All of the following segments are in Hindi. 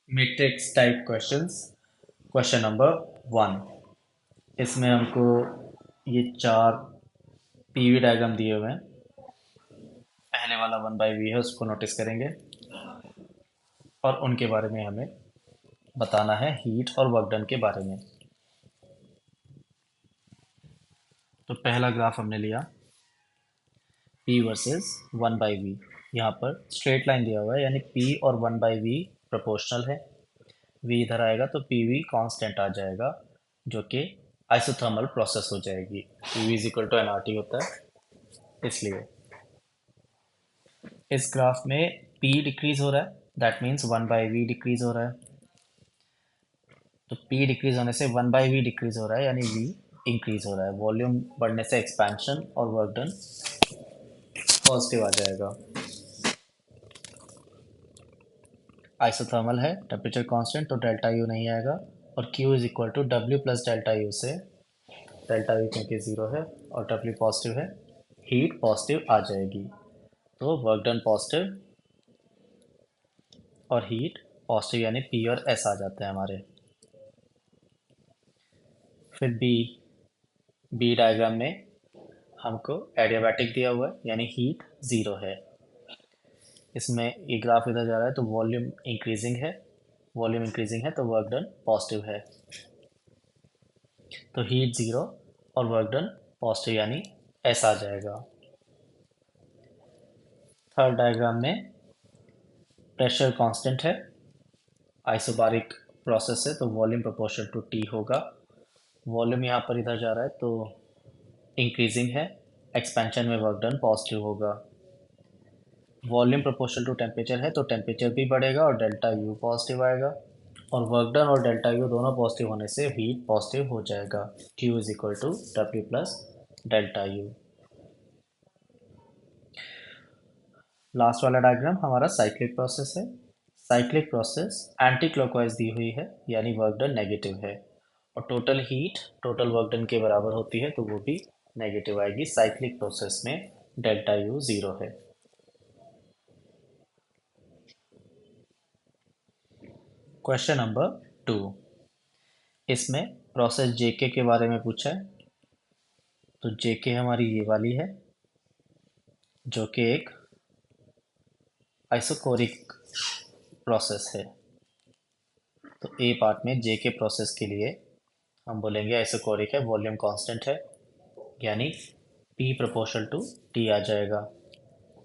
Matrix type questions. Question number 1। इसमें हमको ये 4 पीवी डायग्राम दिए हुए हैं। पहले वाला 1/v है, उसको नोटिस करेंगे और उनके बारे में हमें बताना है, हीट और वर्क डन के बारे में। तो पहला ग्राफ हमने लिया p वर्सेस 1/v। यहाँ पर स्ट्रेट लाइन दिया हुआ है, यानी p और 1/v प्रोपोर्शनल है। v इधर आएगा तो pv कांस्टेंट आ जाएगा, जो कि आइसोथर्मल प्रोसेस हो जाएगी। pv is equal to nRT होता है, इसलिए इस ग्राफ में p डिक्रीज हो रहा है, दैट मीन्स 1/v डिक्रीज हो रहा है। तो p डिक्रीज होने से 1/v डिक्रीज हो रहा है, यानी v इंक्रीज हो रहा है। वॉल्यूम बढ़ने से एक्सपेंशन और वर्क डन पॉजिटिव आ जाएगा। आइसोथर्मल है, टेम्परेचर कांस्टेंट, तो डेल्टा यू नहीं आएगा। और q is equal to W plus delta U से, डेल्टा यू क्योंकि ज़ीरो है और डब्ल्यू पॉजिटिव है, हीट पॉजिटिव आ जाएगी। तो वर्क डन पॉजिटिव और हीट पॉजिटिव, यानी p और s आ जाते हैं हमारे। फिर बी डायग्राम में हमको एडियाबैटिक दिया हुआ है, यानी हीट ज़ीरो है। इसमें ये ग्राफ इधर जा रहा है तो वॉल्यूम इंक्रीजिंग है, वॉल्यूम इंक्रीजिंग है तो वर्क डन पॉजिटिव है। तो हीट ज़ीरो और वर्क डन पॉजिटिव, यानी एस आ जाएगा। थर्ड डायग्राम में प्रेशर कांस्टेंट है, आइसोबारिक प्रोसेस है, तो वॉल्यूम प्रोपोर्शनल टू टी होगा। वॉल्यूम यहाँ पर इधर जा रहा है तो इंक्रीजिंग है, एक्सपेंशन में वर्क डन पॉजिटिव होगा। वॉल्यूम प्रोपोर्शनल टू टेम्परेचर है तो टेम्परेचर भी बढ़ेगा और डेल्टा यू पॉजिटिव आएगा। और वर्क डन और डेल्टा यू दोनों पॉजिटिव होने से हीट पॉजिटिव हो जाएगा। Q is equal to W plus delta U. Last वाला डायग्राम हमारा साइक्लिक प्रोसेस है। साइक्लिक प्रोसेस एंटी क्लॉकवाइज दी हुई है, यानी वर्क डन नेगेटिव है। और total heat total work done के बराबर होती है, तो वो भी नेगेटिव आएगी। साइक्लिक प्रोसेस में डेल्टा यू ज़ीरो है। Question number 2। इसमें प्रोसेस जेके के बारे में पूछा है। तो जेके हमारी ये वाली है, जो कि एक आइसोकोरिक प्रोसेस है। तो ए पार्ट में जेके प्रोसेस के लिए हम बोलेंगे आइसोकोरिक है, वॉल्यूम कांस्टेंट है, यानी पी प्रोपोर्शनल टू टी आ जाएगा।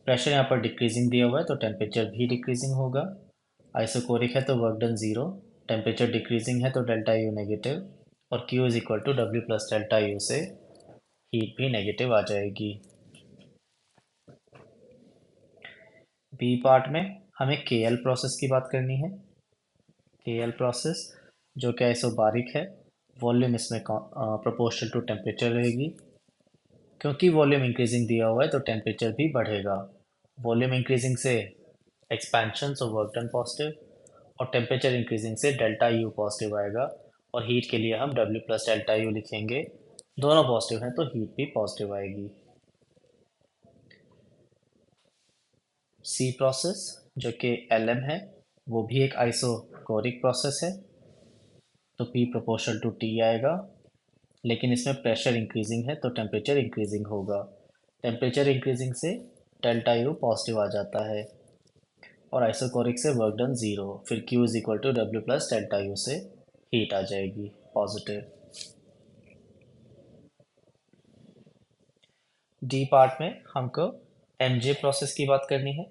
प्रेशर यहाँ पर डिक्रीजिंग दिया हुआ है तो टेम्परेचर भी डिक्रीजिंग होगा। आइसोकोरिक है तो work done zero, temperature decreasing है तो डेल्टा यू नेगेटिव, और Q is equal to W plus delta U से हीट भी नेगेटिव आ जाएगी। बी पार्ट में हमें के एल प्रोसेस की बात करनी है। के एल प्रोसेस जो कि आइसोबारिक है, वॉल्यूम इसमें प्रोपोर्शनल टू टेम्परेचर रहेगी। क्योंकि वॉल्यूम इंक्रीजिंग दिया हुआ है तो टेम्परेचर भी बढ़ेगा। वॉल्यूम इंक्रीजिंग से एक्सपेंशन और वर्क डन पॉजिटिव, और टेम्परेचर इंक्रीजिंग से डेल्टा यू पॉजिटिव आएगा। और हीट के लिए हम डब्ल्यू प्लस डेल्टा यू लिखेंगे, दोनों पॉजिटिव हैं तो हीट भी पॉजिटिव आएगी। सी प्रोसेस जो कि एल एम है, वो भी एक आइसोकोरिक प्रोसेस है, तो P प्रोपोर्शनल टू T आएगा। लेकिन इसमें प्रेशर इंक्रीजिंग है तो टेम्परेचर इंक्रीजिंग होगा। टेम्परेचर इंक्रीजिंग से डेल्टा यू पॉजिटिव आ जाता है, और आइसोकोरिक से वर्क डन ज़ीरो। फिर Q is equal to W plus delta U से हीट आ जाएगी पॉजिटिव। डी पार्ट में हमको एमजे प्रोसेस की बात करनी है।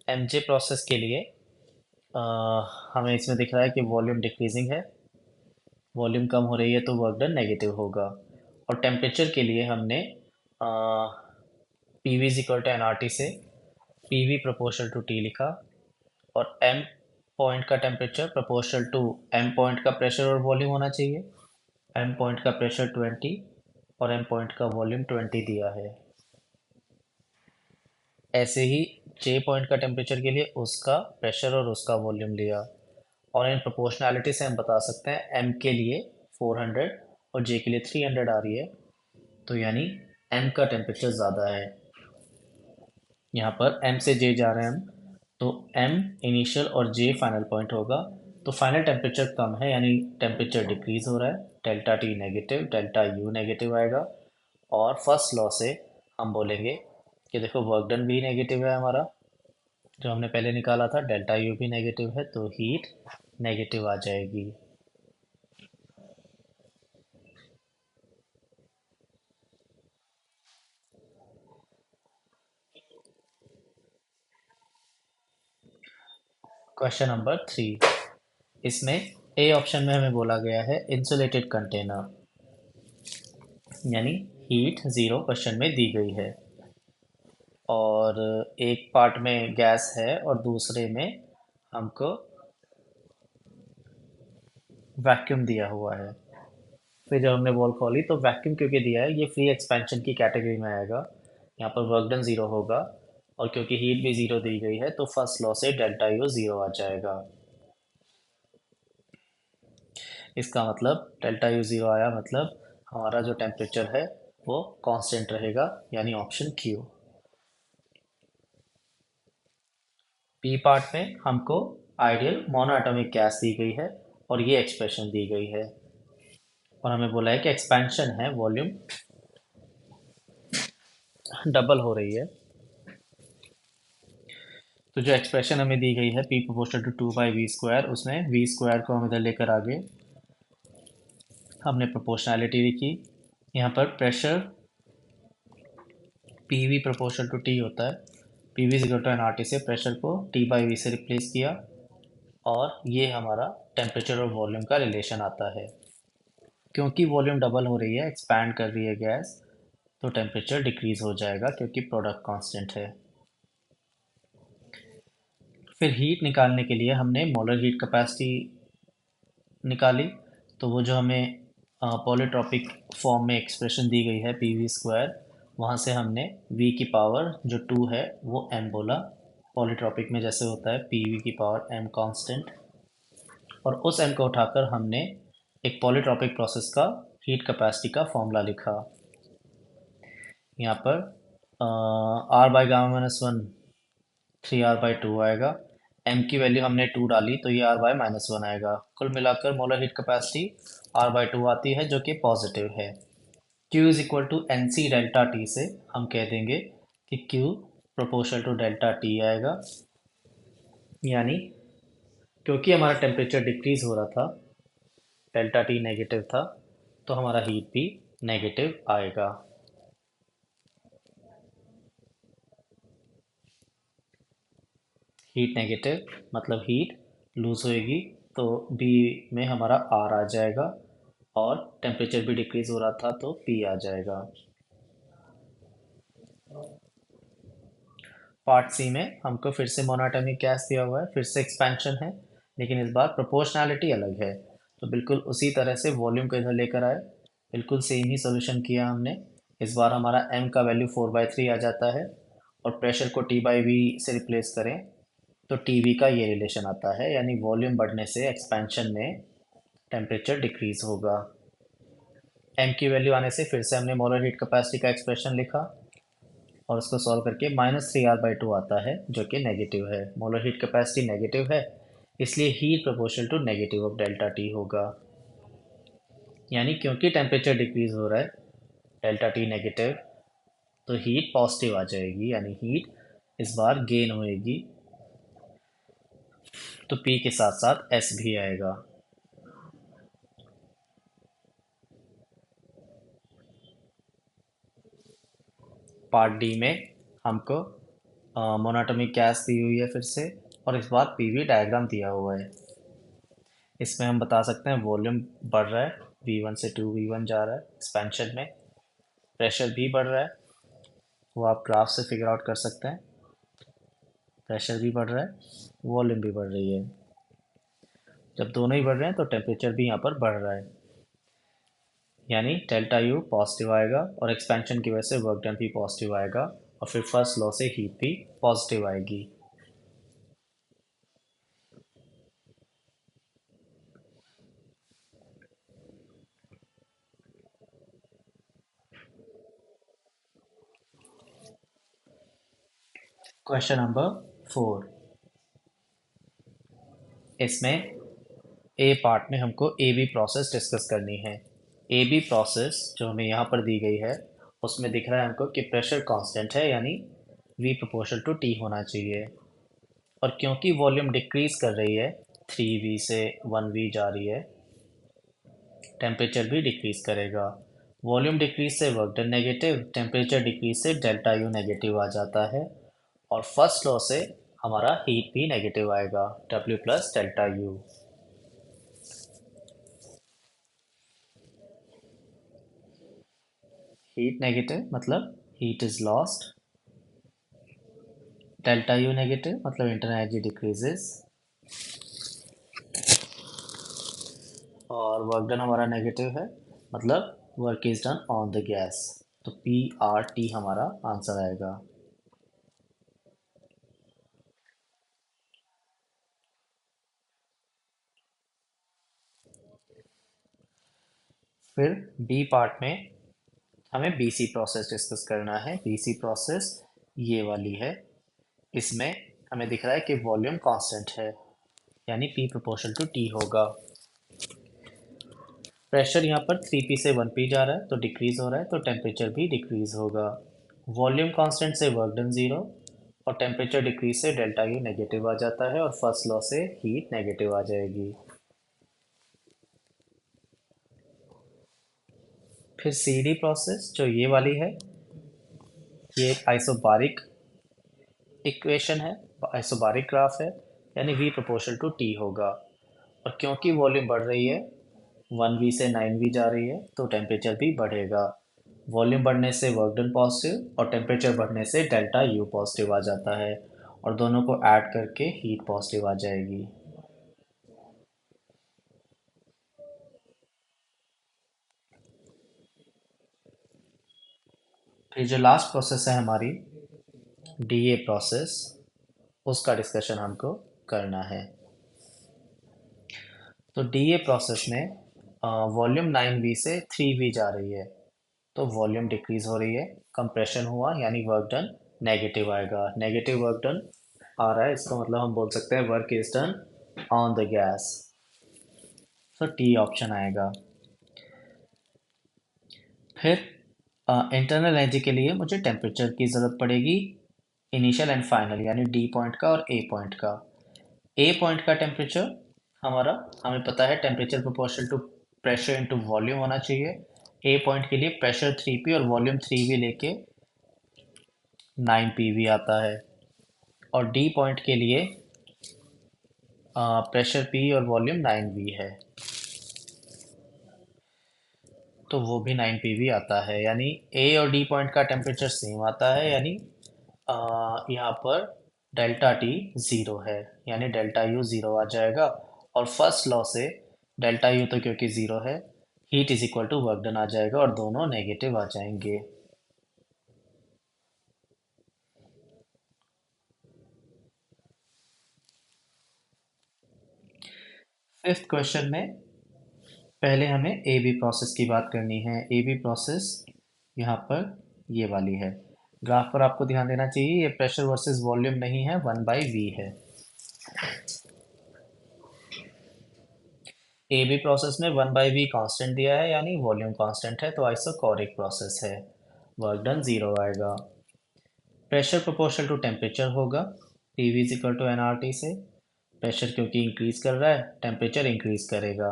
एमजे प्रोसेस के लिए अ, हमें इसमें दिख रहा है कि वॉल्यूम डिक्रीजिंग है, वॉल्यूम कम हो रही है तो वर्क डन नेगेटिव होगा। और टेम्परेचर के लिए हमने P V is equal to N R T से P V proportional to T लिखा। और एम पॉइंट का temperature proportional to M point का प्रेशर और वॉल्यूम होना चाहिए। एम पॉइंट का प्रेशर 20 और एम पॉइंट का वॉल्यूम 20 दिया है। ऐसे ही जे पॉइंट का टेम्परेचर के लिए उसका प्रेशर और उसका वॉल्यूम लिया। और इन प्रोपोर्शनैलिटी से हम बता सकते हैं एम के लिए 400 और जे के लिए 300 आ रही है, तो यानी एम का टेम्परेचर ज़्यादा है। यहाँ पर एम से जे जा रहे हैं हम, तो एम इनिशियल और जे फाइनल पॉइंट होगा। तो फाइनल टेम्परेचर कम है यानी टेम्परेचर डिक्रीज हो रहा है, delta T negative, delta U negative आएगा। और फर्स्ट लॉ से हम बोलेंगे कि देखो वर्क डन भी नेगेटिव है हमारा, जो हमने पहले निकाला था, डेल्टा यू भी नेगेटिव है, तो हीट नेगेटिव आ जाएगी। क्वेश्चन नंबर 3, इसमें ए ऑप्शन में हमें बोला गया है इंसुलेटेड कंटेनर, यानी हीट ज़ीरो क्वेश्चन में दी गई है, और एक पार्ट में गैस है और दूसरे में हमको वैक्यूम दिया हुआ है। फिर जब हमने वॉल खोली तो वैक्यूम क्योंकि दिया है, ये फ्री एक्सपेंशन की कैटेगरी में आएगा, यहाँ पर वर्क डन ज़ीरो होगा, और क्योंकि हीट भी ज़ीरो दी गई है तो फर्स्ट लॉ से डेल्टा यू ज़ीरो आ जाएगा। इसका मतलब डेल्टा यू ज़ीरो आया, मतलब हमारा जो टेम्परेचर है वो कांस्टेंट रहेगा, यानी ऑप्शन क्यू। पी पार्ट में हमको आइडियल मोनोएटॉमिक गैस दी गई है और ये एक्सप्रेशन दी गई है, और हमें बोला है कि एक्सपेंशन है, वॉल्यूम डबल हो रही है। तो जो एक्सप्रेशन हमें दी गई है पी प्रोपोर्शनल टू 2/v², उसमें v² को हम इधर लेकर आगे हमने प्रोपोर्शनैलिटी लिखी। यहाँ पर pressure P V proportional to T होता है, P V equal to N R T से प्रेशर को t/v से रिप्लेस किया, और ये हमारा टेम्परेचर और वॉल्यूम का रिलेशन आता है। क्योंकि वॉल्यूम डबल हो रही है, एक्सपैंड कर रही है गैस, तो टेम्परेचर डिक्रीज हो जाएगा क्योंकि प्रोडक्ट कांस्टेंट है। फिर हीट निकालने के लिए हमने मोलर हीट कैपेसिटी निकाली, तो वो जो हमें पॉलीट्रॉपिक फॉर्म में एक्सप्रेशन दी गई है pv², वहाँ से हमने v की पावर जो 2 है वो m बोला। पॉलीट्रॉपिक में जैसे होता है pv की पावर m कांस्टेंट, और उस m को उठाकर हमने एक पॉलीट्रॉपिक प्रोसेस का हीट कैपेसिटी का फॉर्मूला लिखा। यहाँ पर r by gamma minus one 3r/2 आएगा। m की वैल्यू हमने 2 डाली तो ये r/-1 आएगा। कुल मिलाकर मोलर हीट कैपेसिटी r/2 आती है जो कि पॉजिटिव है। q is equal to N C delta T से हम कह देंगे कि q proportional to delta T आएगा, यानी क्योंकि हमारा टेम्परेचर डिक्रीज हो रहा था, डेल्टा टी नेगेटिव था, तो हमारा हीट भी नेगेटिव आएगा। हीट नेगेटिव मतलब हीट लूज होएगी, तो बी में हमारा आर आ जाएगा, और टेम्परेचर भी डिक्रीज हो रहा था तो पी आ जाएगा। पार्ट सी में हमको फिर से मोनोएटॉमिक गैस दिया हुआ है, फिर से एक्सपेंशन है, लेकिन इस बार प्रोपोर्शनैलिटी अलग है। तो बिल्कुल उसी तरह से वॉल्यूम को इधर लेकर आए, बिल्कुल सेम ही सोल्यूशन किया हमने। इस बार हमारा m का वैल्यू 4/3 आ जाता है, और प्रेशर को t/v से रिप्लेस करें तो tv का ये रिलेशन आता है, यानी वॉल्यूम बढ़ने से एक्सपेंशन में टेम्परेचर डिक्रीज होगा। m की वैल्यू आने से फिर से हमने मोलर हीट कैपेसिटी का एक्सप्रेशन लिखा, और उसको सॉल्व करके -3r/2 आता है जो कि नेगेटिव है। मोलर हीट कैपेसिटी नेगेटिव है, इसलिए heat proportional to negative of delta T होगा, यानी क्योंकि टेम्परेचर डिक्रीज हो रहा है, डेल्टा टी नेगेटिव, तो हीट पॉजिटिव आ जाएगी, यानी हीट इस बार गेन होएगी, तो पी के साथ साथ एस भी आएगा। पार्ट डी में हमको मोनोटोमिक गैस दी हुई है फिर से, और इस बार पीवी डायग्राम दिया हुआ है। इसमें हम बता सकते हैं वॉल्यूम बढ़ रहा है, V1 से 2v1 जा रहा है एक्सपेंशन में, प्रेशर भी बढ़ रहा है, वो आप ग्राफ से फिगर आउट कर सकते हैं। प्रेशर भी बढ़ रहा है, वॉल्यूम भी बढ़ रही है। जब दोनों ही बढ़ रहे हैं तो टेम्परेचर भी यहाँ पर बढ़ रहा है, यानी डेल्टा यू पॉजिटिव आएगा, और एक्सपेंशन की वजह से वर्क डन भी पॉजिटिव आएगा, और फिर फर्स्ट लॉ से हीट भी पॉजिटिव आएगी। क्वेश्चन नंबर 4, इसमें ए पार्ट में हमको ए बी प्रोसेस डिस्कस करनी है। ए बी प्रोसेस जो हमें यहाँ पर दी गई है उसमें दिख रहा है हमको कि प्रेशर कांस्टेंट है, यानी V प्रोपोर्शनल टू T होना चाहिए। और क्योंकि वॉल्यूम डिक्रीज कर रही है, 3V से 1V जा रही है, टेम्परेचर भी डिक्रीज करेगा। वॉल्यूम डिक्रीज से work done negative, temperature decrease से डेल्टा यू नेगेटिव आ जाता है। और फर्स्ट लॉ से हमारा हीट भी नेगेटिव आएगा, W plus delta U. Heat negative मतलब heat is lost, delta U negative मतलब इंटरनल एनर्जी डिक्रीजेस, और वर्क डन हमारा नेगेटिव है मतलब work is done on the gas. तो PRT हमारा आंसर आएगा। फिर बी पार्ट में हमें BC प्रोसेस डिस्कस करना है। BC प्रोसेस ये वाली है। इसमें हमें दिख रहा है कि वॉल्यूम कांस्टेंट है, यानी P प्रोपोर्शनल टू T होगा। प्रेशर यहाँ पर 3P से 1P जा रहा है तो डिक्रीज हो रहा है, तो टेम्परेचर भी डिक्रीज होगा। वॉल्यूम कांस्टेंट से वर्क डन ज़ीरो, और टेम्परेचर डिक्रीज से डेल्टा यू नेगेटिव आ जाता है, और फर्स्ट लॉ से हीट नेगेटिव आ जाएगी। फिर CD प्रोसेस जो ये वाली है, ये एक आइसोबारिक इक्वेशन है, आइसोबारिक ग्राफ है, यानी V प्रोपोर्शनल टू T होगा। और क्योंकि वॉल्यूम बढ़ रही है, 1V से 9V जा रही है, तो टेम्परेचर भी बढ़ेगा। वॉल्यूम बढ़ने से वर्क डन पॉजिटिव और टेम्परेचर बढ़ने से डेल्टा यू पॉजिटिव आ जाता है, और दोनों को ऐड करके हीट पॉजिटिव आ जाएगी। फिर जो लास्ट प्रोसेस है हमारी DA प्रोसेस, उसका डिस्कशन हमको करना है। तो DA प्रोसेस में वॉल्यूम 9V से 3V जा रही है, तो वॉल्यूम डिक्रीज हो रही है, कंप्रेशन हुआ, यानी वर्क डन नेगेटिव आएगा। नेगेटिव वर्क डन आ रहा है, इसका मतलब हम बोल सकते हैं work is done on the gas, तो T ऑप्शन आएगा। फिर इंटरनल एनर्जी के लिए मुझे टेम्परेचर की ज़रूरत पड़ेगी, इनिशियल एंड फाइनल, यानी D पॉइंट का और A पॉइंट का। A पॉइंट का टेम्परेचर हमारा, हमें पता है temperature proportional to pressure into volume होना चाहिए। A पॉइंट के लिए प्रेशर 3P और वॉल्यूम 3V लेके 9PV आता है। और D पॉइंट के लिए प्रेशर P और वॉल्यूम 9V है, तो वो भी 9PV आता है, यानी A और D पॉइंट का टेम्परेचर सेम आता है, यानी यहाँ पर डेल्टा T ज़ीरो है, यानी डेल्टा U ज़ीरो आ जाएगा। और फर्स्ट लॉ से डेल्टा U तो क्योंकि ज़ीरो है, heat is equal to work done आ जाएगा, और दोनों नेगेटिव आ जाएंगे। फिफ्थ क्वेश्चन में पहले हमें ए बी प्रोसेस की बात करनी है। ए बी प्रोसेस यहाँ पर ये वाली है। ग्राफ पर आपको ध्यान देना चाहिए, ये प्रेशर वर्सेस वॉल्यूम नहीं है, 1/V है। ए बी प्रोसेस में 1/V कांस्टेंट दिया है, यानी वॉल्यूम कांस्टेंट है, तो आइसोकोरिक प्रोसेस है, वर्क डन ज़ीरो आएगा। प्रेशर प्रोपोर्शनल टू टेम्परेचर होगा, PV is equal to NRT से। प्रेशर क्योंकि इंक्रीज कर रहा है, टेम्परेचर इंक्रीज करेगा,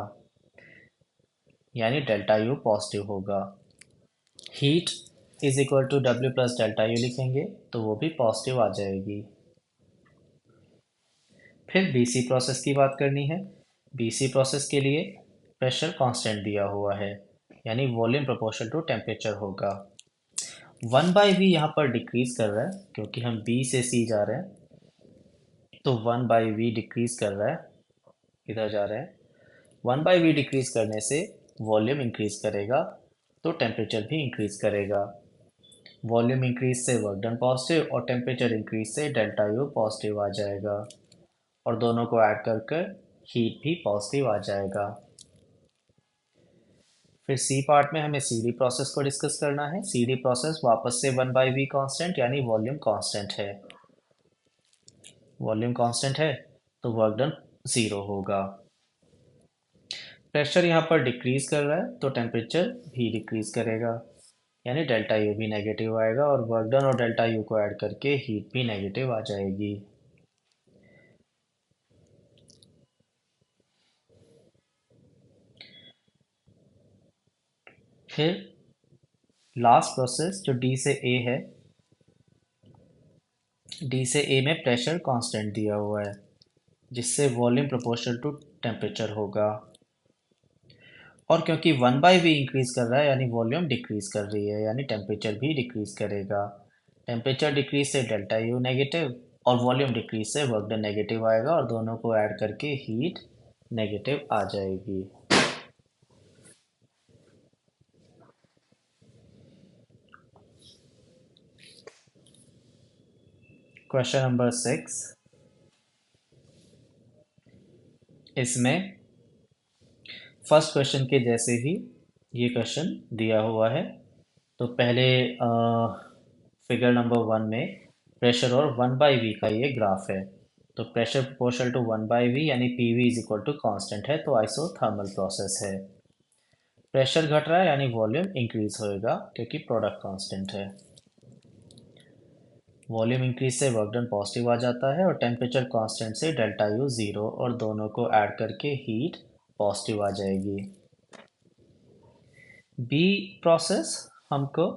यानी डेल्टा यू पॉजिटिव होगा। Heat is equal to W plus delta U लिखेंगे, तो वो भी पॉजिटिव आ जाएगी। फिर BC प्रोसेस की बात करनी है। BC प्रोसेस के लिए प्रेशर कांस्टेंट दिया हुआ है, यानी वॉल्यूम प्रोपोर्शनल टू टेम्परेचर होगा। 1/V यहाँ पर डिक्रीज कर रहा है, क्योंकि हम B से C जा रहे हैं, तो 1/V डिक्रीज कर रहा है, इधर जा रहे हैं। 1/V डिक्रीज करने से वॉल्यूम इंक्रीज करेगा, तो टेम्परेचर भी इंक्रीज करेगा। वॉल्यूम इंक्रीज से वर्क डन पॉजिटिव, और टेम्परेचर इंक्रीज से डेल्टा यू पॉजिटिव आ जाएगा, और दोनों को ऐड कर कर हीट भी पॉजिटिव आ जाएगा। फिर सी पार्ट में हमें CD प्रोसेस को डिस्कस करना है। CD प्रोसेस वापस से 1/V कांस्टेंट, यानी वॉल्यूम कांस्टेंट है। वॉल्यूम कांस्टेंट है, तो वर्क डन ज़ीरो होगा। प्रेशर यहाँ पर डिक्रीज कर रहा है तो टेम्परेचर भी डिक्रीज करेगा, यानी डेल्टा यू भी नेगेटिव आएगा और वर्क डन और डेल्टा यू को ऐड करके हीट भी नेगेटिव आ जाएगी। फिर लास्ट प्रोसेस जो डी से ए है, डी से ए में प्रेशर कांस्टेंट दिया हुआ है जिससे वॉल्यूम प्रोपोर्शनल टू टेम्परेचर होगा। और क्योंकि 1/v इंक्रीज कर रहा है यानी वॉल्यूम डिक्रीज कर रही है, यानी टेम्परेचर भी डिक्रीज करेगा। टेम्परेचर डिक्रीज से डेल्टा यू नेगेटिव और वॉल्यूम डिक्रीज से वर्क डन नेगेटिव आएगा और दोनों को ऐड करके हीट नेगेटिव आ जाएगी। क्वेश्चन नंबर 6, इसमें फर्स्ट क्वेश्चन के जैसे ही ये क्वेश्चन दिया हुआ है। तो पहले फिगर नंबर 1 में प्रेशर और 1/v का ये ग्राफ है। तो प्रेशर प्रोपोर्शनल टू 1/v यानी PV is equal to constant है, तो आइसोथर्मल प्रोसेस है। प्रेशर घट रहा है यानी वॉल्यूम इंक्रीज होएगा क्योंकि प्रोडक्ट कांस्टेंट है। वॉल्यूम इंक्रीज से वर्क डन पॉजिटिव आ जाता है और टेम्परेचर कांस्टेंट से डेल्टा यू ज़ीरो और दोनों को ऐड करके हीट पॉजिटिव आ जाएगी। बी प्रोसेस हमको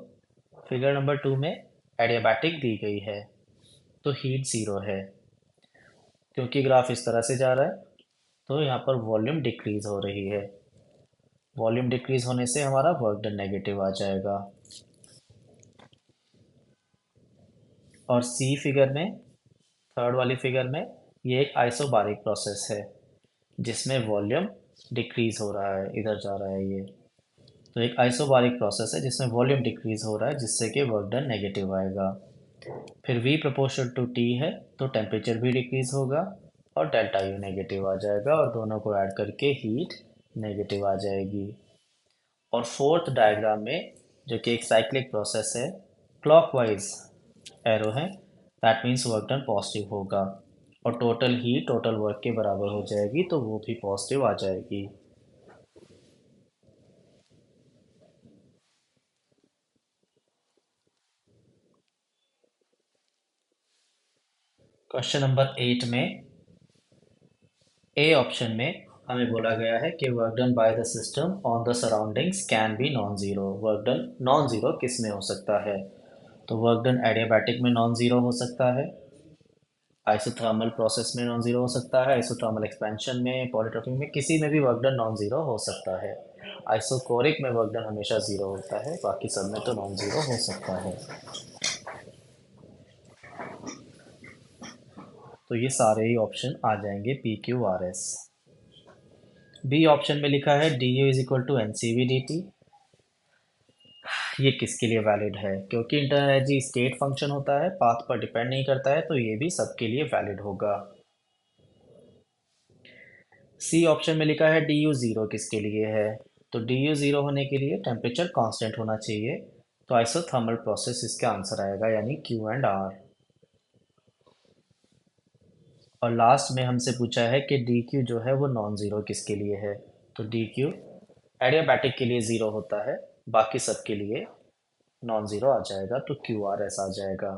फिगर नंबर 2 में एडियाबैटिक दी गई है, तो हीट ज़ीरो है। क्योंकि ग्राफ इस तरह से जा रहा है तो यहाँ पर वॉल्यूम डिक्रीज हो रही है। वॉल्यूम डिक्रीज होने से हमारा वर्क डन नेगेटिव आ जाएगा। और सी फिगर में, थर्ड वाली फिगर में, ये एक आइसोबारिक प्रोसेस है जिसमें वॉल्यूम डिक्रीज हो रहा है, इधर जा रहा है ये। तो एक आइसोबारिक प्रोसेस है जिसमें वॉल्यूम डिक्रीज हो रहा है जिससे कि वर्क डन नेगेटिव आएगा। फिर V प्रोपोर्शनल टू T है तो टेम्परेचर भी डिक्रीज होगा और डेल्टा यू नेगेटिव आ जाएगा और दोनों को ऐड करके हीट नेगेटिव आ जाएगी। और फोर्थ डायग्राम में, जो कि एक साइक्लिक प्रोसेस है, क्लॉकवाइज एरो है, that means work done positive होगा और टोटल हीट टोटल वर्क के बराबर हो जाएगी, तो वो भी पॉजिटिव आ जाएगी। क्वेश्चन नंबर 8 में ए ऑप्शन में हमें बोला गया है कि work done by the system on the surroundings can be non zero. Work done non zero किस में हो सकता है? तो वर्क डन एडियाबैटिक में नॉन ज़ीरो हो सकता है, आइसोथर्मल प्रोसेस में नॉन ज़ीरो हो सकता है, आइसोथर्मल एक्सपेंशन में, पॉलीट्रॉपिंग में, किसी में भी वर्क डन नॉन ज़ीरो हो सकता है। आइसोकोरिक में वर्क डन हमेशा ज़ीरो होता है, बाकी सब में तो नॉन ज़ीरो हो सकता है। तो ये सारे ही ऑप्शन आ जाएंगे PQRS। बी ऑप्शन में लिखा है D U is equal to N C V D T. ये किसके लिए वैलिड है? क्योंकि इंटरनल एनर्जी स्टेट फंक्शन होता है, पाथ पर डिपेंड नहीं करता है, तो ये भी सबके लिए वैलिड होगा। सी ऑप्शन में लिखा है डी यू ज़ीरो किसके लिए है? तो डी यू ज़ीरो होने के लिए टेम्परेचर कांस्टेंट होना चाहिए, तो आइसोथर्मल प्रोसेस इसका आंसर आएगा, यानी क्यू एंड आर। और लास्ट में हमसे पूछा है कि डी क्यू जो है वो नॉन ज़ीरो किसके लिए है? तो डी क्यू एडियाबैटिक के लिए ज़ीरो होता है, बाकी सब के लिए नॉन ज़ीरो आ जाएगा, तो क्यू आर एस आ जाएगा।